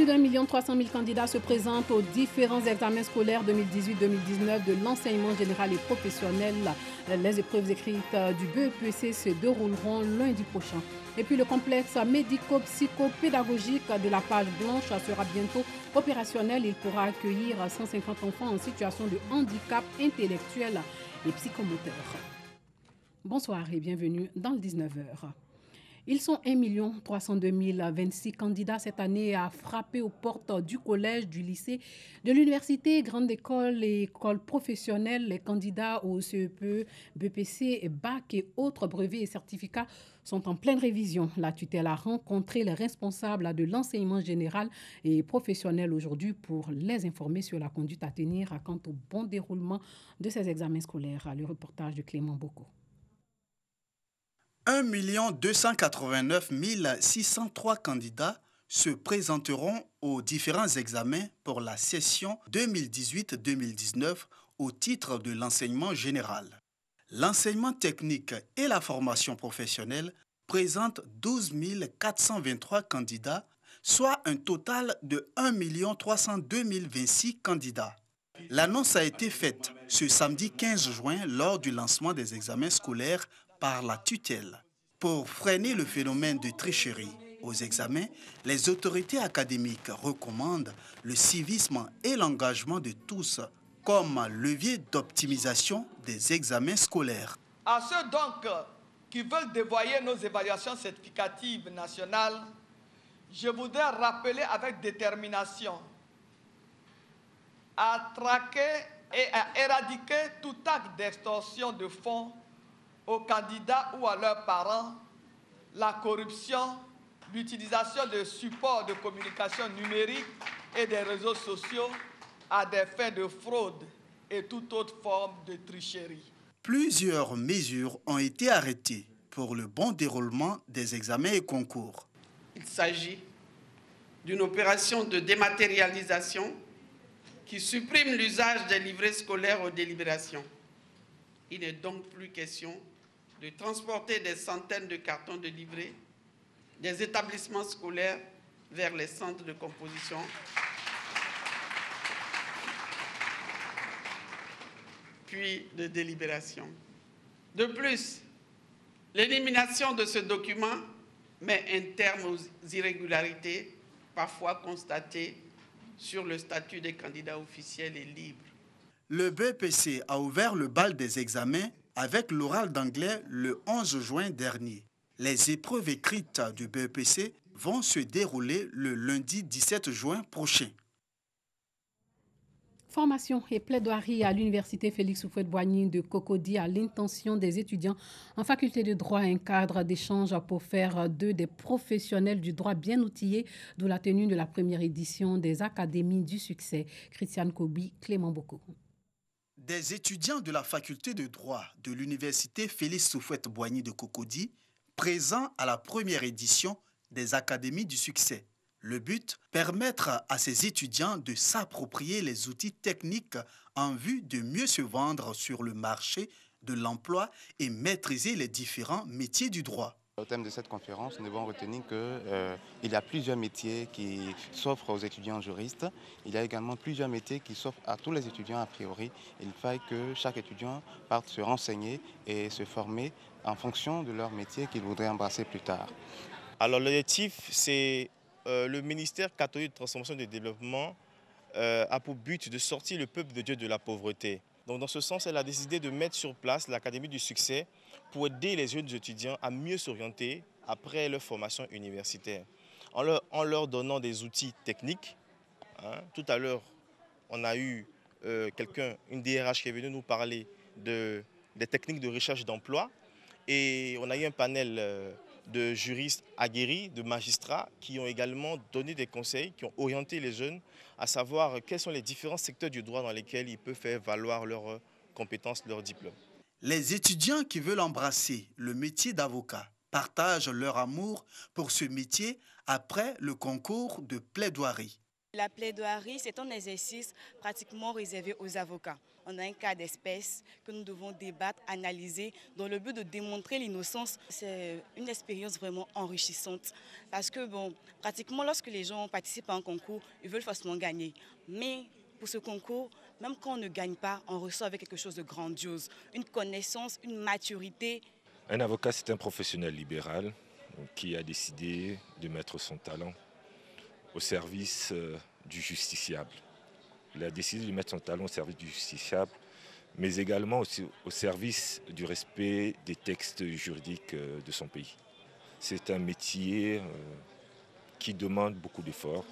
d'1,3 million candidats se présentent aux différents examens scolaires 2018-2019 de l'enseignement général et professionnel. Les épreuves écrites du BEPC se dérouleront lundi prochain. Et puis le complexe médico-psychopédagogique de la Page Blanche sera bientôt opérationnel. Il pourra accueillir 150 enfants en situation de handicap intellectuel et psychomoteur. Bonsoir et bienvenue dans le 19h. Ils sont 1 302 026 candidats cette année à frapper aux portes du collège, du lycée, de l'université, grande école et école professionnelle. Les candidats au CEPE, BPC, BAC et autres brevets et certificats sont en pleine révision. La tutelle a rencontré les responsables de l'enseignement général et professionnel aujourd'hui pour les informer sur la conduite à tenir quant au bon déroulement de ces examens scolaires. Le reportage de Clément Boko. 1 289 603 candidats se présenteront aux différents examens pour la session 2018-2019 au titre de l'enseignement général. L'enseignement technique et la formation professionnelle présentent 12 423 candidats, soit un total de 1 302 026 candidats. L'annonce a été faite ce samedi 15 juin lors du lancement des examens scolaires par la tutelle. Pour freiner le phénomène de tricherie aux examens, les autorités académiques recommandent le civisme et l'engagement de tous comme levier d'optimisation des examens scolaires. À ceux donc qui veulent dévoyer nos évaluations certificatives nationales, je voudrais rappeler avec détermination à traquer et à éradiquer tout acte d'extorsion de fonds aux candidats ou à leurs parents, la corruption, l'utilisation de supports de communication numérique et des réseaux sociaux à des fins de fraude et toute autre forme de tricherie. Plusieurs mesures ont été arrêtées pour le bon déroulement des examens et concours. Il s'agit d'une opération de dématérialisation qui supprime l'usage des livrets scolaires aux délibérations. Il n'est donc plus question de transporter des centaines de cartons de livrets des établissements scolaires vers les centres de composition puis de délibération. De plus, l'élimination de ce document met un terme aux irrégularités parfois constatées sur le statut des candidats officiels et libres. Le BEPC a ouvert le bal des examens avec l'oral d'anglais le 11 juin dernier. Les épreuves écrites du BEPC vont se dérouler le lundi 17 juin prochain. Formation et plaidoirie à l'université Félix Houphouët-Boigny de Cocody à l'intention des étudiants en faculté de droit, un cadre d'échange pour faire d'eux des professionnels du droit bien outillés, d'où la tenue de la première édition des Académies du succès. Christiane Kobi, Clément Boko. Des étudiants de la faculté de droit de l'université Félix Houphouët-Boigny de Cocody présents à la première édition des Académies du succès. Le but, permettre à ces étudiants de s'approprier les outils techniques en vue de mieux se vendre sur le marché de l'emploi et maîtriser les différents métiers du droit. Au thème de cette conférence, nous devons retenir qu'il y a plusieurs métiers qui s'offrent aux étudiants juristes. Il y a également plusieurs métiers qui s'offrent à tous les étudiants a priori. Il faille que chaque étudiant parte se renseigner et se former en fonction de leur métier qu'il voudrait embrasser plus tard. Alors l'objectif, c'est le ministère catholique de transformation et de développement a pour but de sortir le peuple de Dieu de la pauvreté. Donc dans ce sens, elle a décidé de mettre sur place l'Académie du succès pour aider les jeunes étudiants à mieux s'orienter après leur formation universitaire, en leur donnant des outils techniques. Tout à l'heure, on a eu une DRH qui est venue nous parler des techniques de recherche d'emploi et on a eu un panel de juristes aguerris, de magistrats qui ont également donné des conseils, qui ont orienté les jeunes à savoir quels sont les différents secteurs du droit dans lesquels ils peuvent faire valoir leurs compétences, leurs diplômes. Les étudiants qui veulent embrasser le métier d'avocat partagent leur amour pour ce métier après le concours de plaidoirie. La plaidoirie, c'est un exercice pratiquement réservé aux avocats. On a un cas d'espèce que nous devons débattre, analyser, dans le but de démontrer l'innocence. C'est une expérience vraiment enrichissante. Parce que, pratiquement, lorsque les gens participent à un concours, ils veulent forcément gagner. Mais pour ce concours, même quand on ne gagne pas, on ressort avec quelque chose de grandiose. Une connaissance, une maturité. Un avocat, c'est un professionnel libéral qui a décidé de mettre son talent au service du justiciable. Il a décidé de mettre son talent au service du justiciable, mais également aussi au service du respect des textes juridiques de son pays. C'est un métier qui demande beaucoup d'efforts,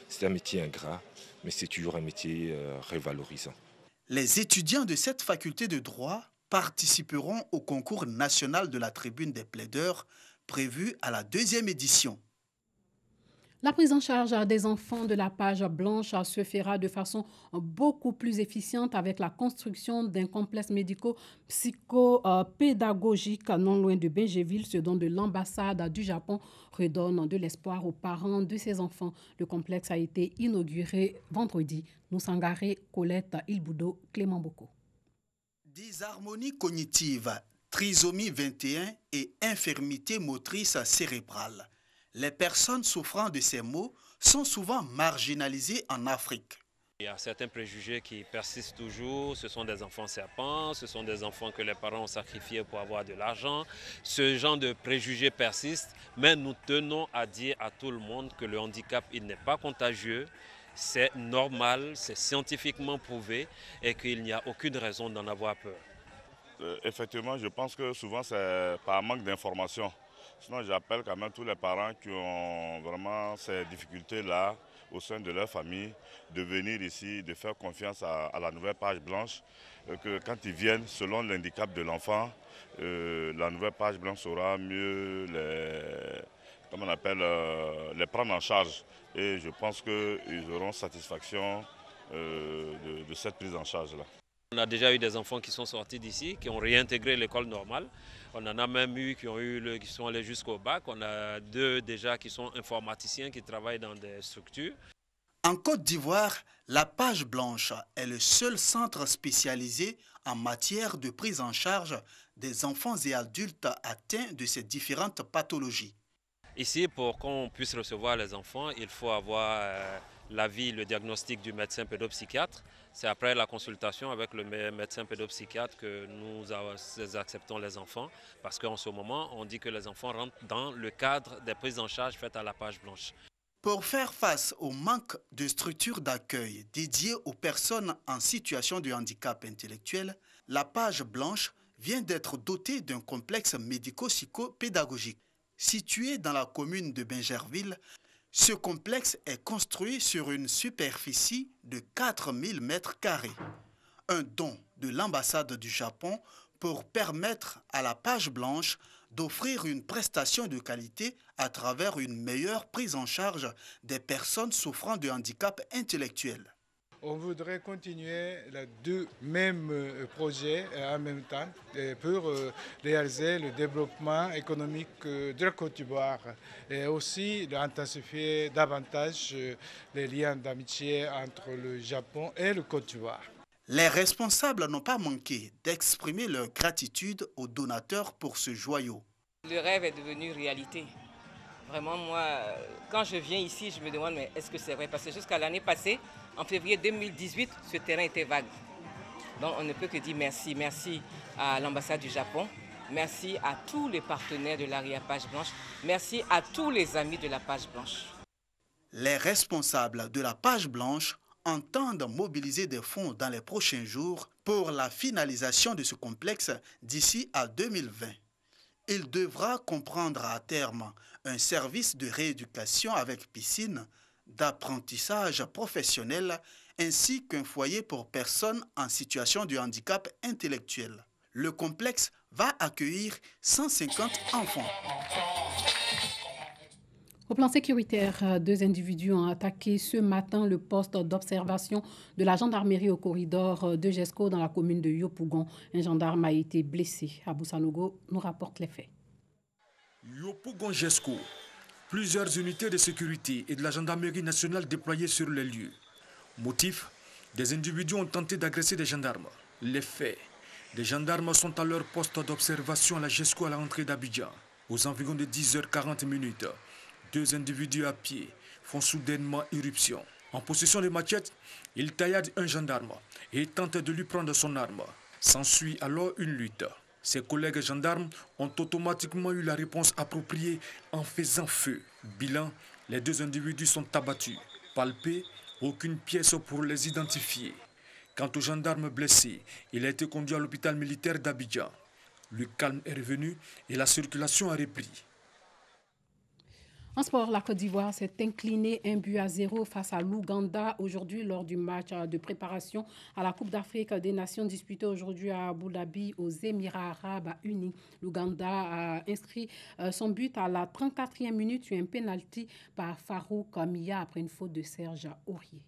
c'est un métier ingrat, mais c'est toujours un métier revalorisant. Les étudiants de cette faculté de droit participeront au concours national de la tribune des plaideurs prévu à la 2e édition. La prise en charge des enfants de la page blanche se fera de façon beaucoup plus efficiente avec la construction d'un complexe médico-psychopédagogique non loin de Bingéville, ce dont de l'ambassade du Japon redonne de l'espoir aux parents de ces enfants. Le complexe a été inauguré vendredi. Nousangaré, Colette Ilboudo, Clément Boko. Dysharmonie cognitive, trisomie 21 et infirmité motrice cérébrale. Les personnes souffrant de ces maux sont souvent marginalisées en Afrique. Il y a certains préjugés qui persistent toujours. Ce sont des enfants serpents, ce sont des enfants que les parents ont sacrifiés pour avoir de l'argent. Ce genre de préjugés persistent, mais nous tenons à dire à tout le monde que le handicap, il n'est pas contagieux. C'est normal, c'est scientifiquement prouvé et qu'il n'y a aucune raison d'en avoir peur. Effectivement, je pense que souvent c'est par manque d'information. Sinon, j'appelle quand même tous les parents qui ont vraiment ces difficultés-là au sein de leur famille, de venir ici, de faire confiance à la nouvelle page blanche, que quand ils viennent, selon l'handicap de l'enfant, la nouvelle page blanche saura mieux les prendre en charge. Et je pense qu'ils auront satisfaction de cette prise en charge-là. On a déjà eu des enfants qui sont sortis d'ici, qui ont réintégré l'école normale. On en a même eu qui sont allés jusqu'au bac. On a 2 déjà qui sont informaticiens qui travaillent dans des structures. En Côte d'Ivoire, la page blanche est le seul centre spécialisé en matière de prise en charge des enfants et adultes atteints de ces différentes pathologies. Ici, pour qu'on puisse recevoir les enfants, il faut avoir l'avis, le diagnostic du médecin pédopsychiatre. C'est après la consultation avec le médecin pédopsychiatre que nous acceptons les enfants. Parce qu'en ce moment, on dit que les enfants rentrent dans le cadre des prises en charge faites à la page blanche. Pour faire face au manque de structures d'accueil dédiées aux personnes en situation de handicap intellectuel, la page blanche vient d'être dotée d'un complexe médico-psychopédagogique. Situé dans la commune de Bingerville, ce complexe est construit sur une superficie de 4000 m². Un don de l'ambassade du Japon pour permettre à la page blanche d'offrir une prestation de qualité à travers une meilleure prise en charge des personnes souffrant de handicap intellectuel. On voudrait continuer les 2 mêmes projets en même temps pour réaliser le développement économique de la Côte d'Ivoire et aussi d'intensifier davantage les liens d'amitié entre le Japon et le Côte d'Ivoire. Les responsables n'ont pas manqué d'exprimer leur gratitude aux donateurs pour ce joyau. Le rêve est devenu réalité. Vraiment, moi, quand je viens ici, je me demande, mais est-ce que c'est vrai? Parce que jusqu'à l'année passée, en février 2018, ce terrain était vague. Donc on ne peut que dire merci. Merci à l'ambassade du Japon. Merci à tous les partenaires de l'ARIA Page Blanche. Merci à tous les amis de la Page Blanche. Les responsables de la Page Blanche entendent mobiliser des fonds dans les prochains jours pour la finalisation de ce complexe d'ici à 2020. Il devra comprendre à terme un service de rééducation avec piscine, d'apprentissage professionnel ainsi qu'un foyer pour personnes en situation de handicap intellectuel. Le complexe va accueillir 150 enfants. Au plan sécuritaire, 2 individus ont attaqué ce matin le poste d'observation de la gendarmerie au corridor de Jesco dans la commune de Yopougon. Un gendarme a été blessé. Abou Sanogo nous rapporte les faits. Yopougon Jesco, Plusieurs unités de sécurité et de la gendarmerie nationale déployées sur les lieux. Motif, des individus ont tenté d'agresser des gendarmes. Les faits, des gendarmes sont à leur poste d'observation à la GESCO à l'entrée d'Abidjan. Aux environs de 10h40, deux individus à pied font soudainement irruption. En possession de machettes, ils tailladent un gendarme et tentent de lui prendre son arme. S'ensuit alors une lutte. Ses collègues gendarmes ont automatiquement eu la réponse appropriée en faisant feu. Bilan, les deux individus sont abattus. Palpés, aucune pièce pour les identifier. Quant aux gendarmes blessés, il a été conduit à l'hôpital militaire d'Abidjan. Le calme est revenu et la circulation a repris. En sport, la Côte d'Ivoire s'est inclinée 1-0 face à l'Ouganda aujourd'hui lors du match de préparation à la Coupe d'Afrique des Nations disputée aujourd'hui à Abu Dhabi aux Émirats Arabes Unis. L'Ouganda a inscrit son but à la 34e minute sur un penalty par Farouk Mia après une faute de Serge Aurier.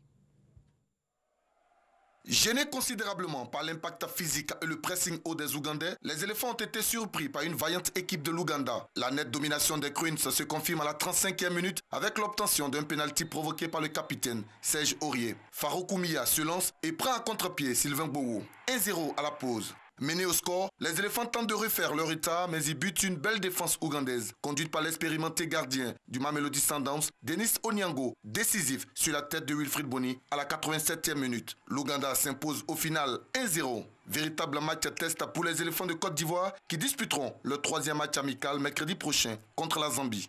Gênés considérablement par l'impact physique et le pressing haut des Ougandais, les éléphants ont été surpris par une vaillante équipe de l'Ouganda. La nette domination des Queens se confirme à la 35e minute avec l'obtention d'un pénalty provoqué par le capitaine Serge Aurier. Farouk Mia se lance et prend à contre-pied Sylvain Bowo. 1-0 à la pause. Menés au score, les éléphants tentent de refaire leur état, mais ils butent une belle défense ougandaise, conduite par l'expérimenté gardien du Mamelodi Sundowns, Denis Onyango, décisif sur la tête de Wilfried Bony à la 87e minute. L'Ouganda s'impose au final 1-0. Véritable match test pour les éléphants de Côte d'Ivoire qui disputeront leur 3e match amical mercredi prochain contre la Zambie.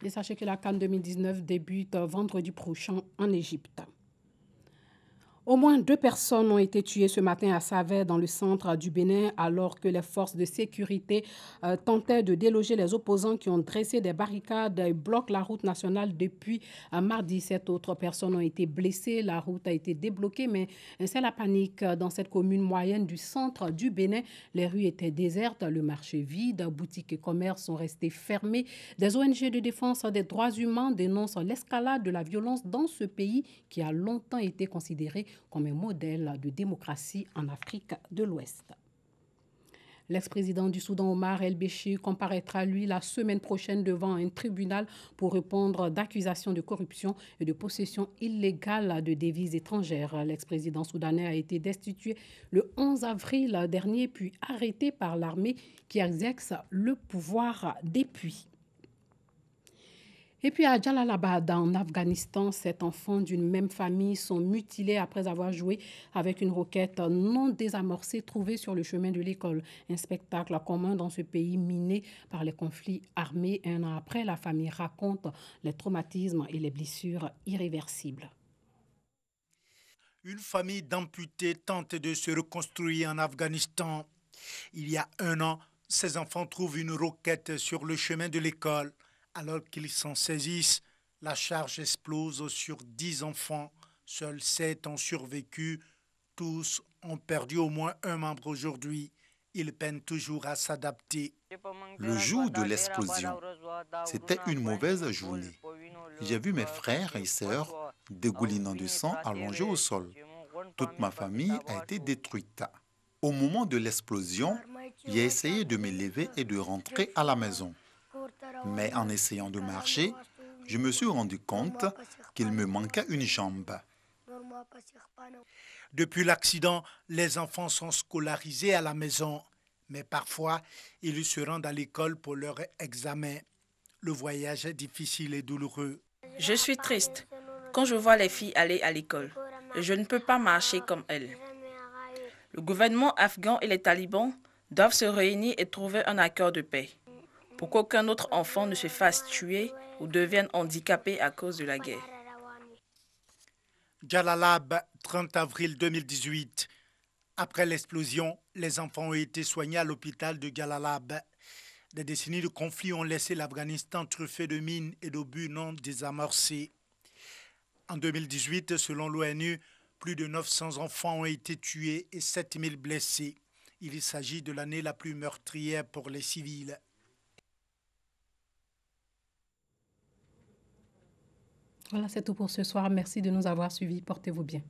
Et sachez que la CAN 2019 débute vendredi prochain en Égypte. Au moins 2 personnes ont été tuées ce matin à Savè, dans le centre du Bénin, alors que les forces de sécurité tentaient de déloger les opposants qui ont dressé des barricades et bloquent la route nationale depuis mardi. 7 autres personnes ont été blessées. La route a été débloquée, mais c'est la panique dans cette commune moyenne du centre du Bénin. Les rues étaient désertes, le marché vide, boutiques et commerces sont restés fermés. Des ONG de défense des droits humains dénoncent l'escalade de la violence dans ce pays qui a longtemps été considéré comme un modèle de démocratie en Afrique de l'Ouest. L'ex-président du Soudan, Omar El-Béchir, comparaîtra, lui, la semaine prochaine devant un tribunal pour répondre d'accusations de corruption et de possession illégale de devises étrangères. L'ex-président soudanais a été destitué le 11 avril dernier, puis arrêté par l'armée qui exerce le pouvoir depuis. Et puis à Jalalabad, en Afghanistan, 7 enfants d'une même famille sont mutilés après avoir joué avec une roquette non désamorcée trouvée sur le chemin de l'école. Un spectacle commun dans ce pays miné par les conflits armés. Un an après, la famille raconte les traumatismes et les blessures irréversibles. Une famille d'amputés tente de se reconstruire en Afghanistan. Il y a 1 an, ces enfants trouvent une roquette sur le chemin de l'école. Alors qu'ils s'en saisissent, la charge explose sur 10 enfants. Seuls 7 ont survécu. Tous ont perdu au moins un membre aujourd'hui. Ils peinent toujours à s'adapter. Le jour de l'explosion, c'était une mauvaise journée. J'ai vu mes frères et sœurs dégoulinant de sang allongés au sol. Toute ma famille a été détruite. Au moment de l'explosion, j'ai essayé de me lever et de rentrer à la maison. Mais en essayant de marcher, je me suis rendu compte qu'il me manquait une jambe. Depuis l'accident, les enfants sont scolarisés à la maison. Mais parfois, ils se rendent à l'école pour leur examen. Le voyage est difficile et douloureux. Je suis triste quand je vois les filles aller à l'école. Je ne peux pas marcher comme elles. Le gouvernement afghan et les talibans doivent se réunir et trouver un accord de paix, pour qu'aucun autre enfant ne se fasse tuer ou devienne handicapé à cause de la guerre. Jalalabad, 30 avril 2018. Après l'explosion, les enfants ont été soignés à l'hôpital de Jalalabad. Des décennies de conflits ont laissé l'Afghanistan truffé de mines et d'obus non désamorcés. En 2018, selon l'ONU, plus de 900 enfants ont été tués et 7000 blessés. Il s'agit de l'année la plus meurtrière pour les civils. Voilà, c'est tout pour ce soir. Merci de nous avoir suivis. Portez-vous bien.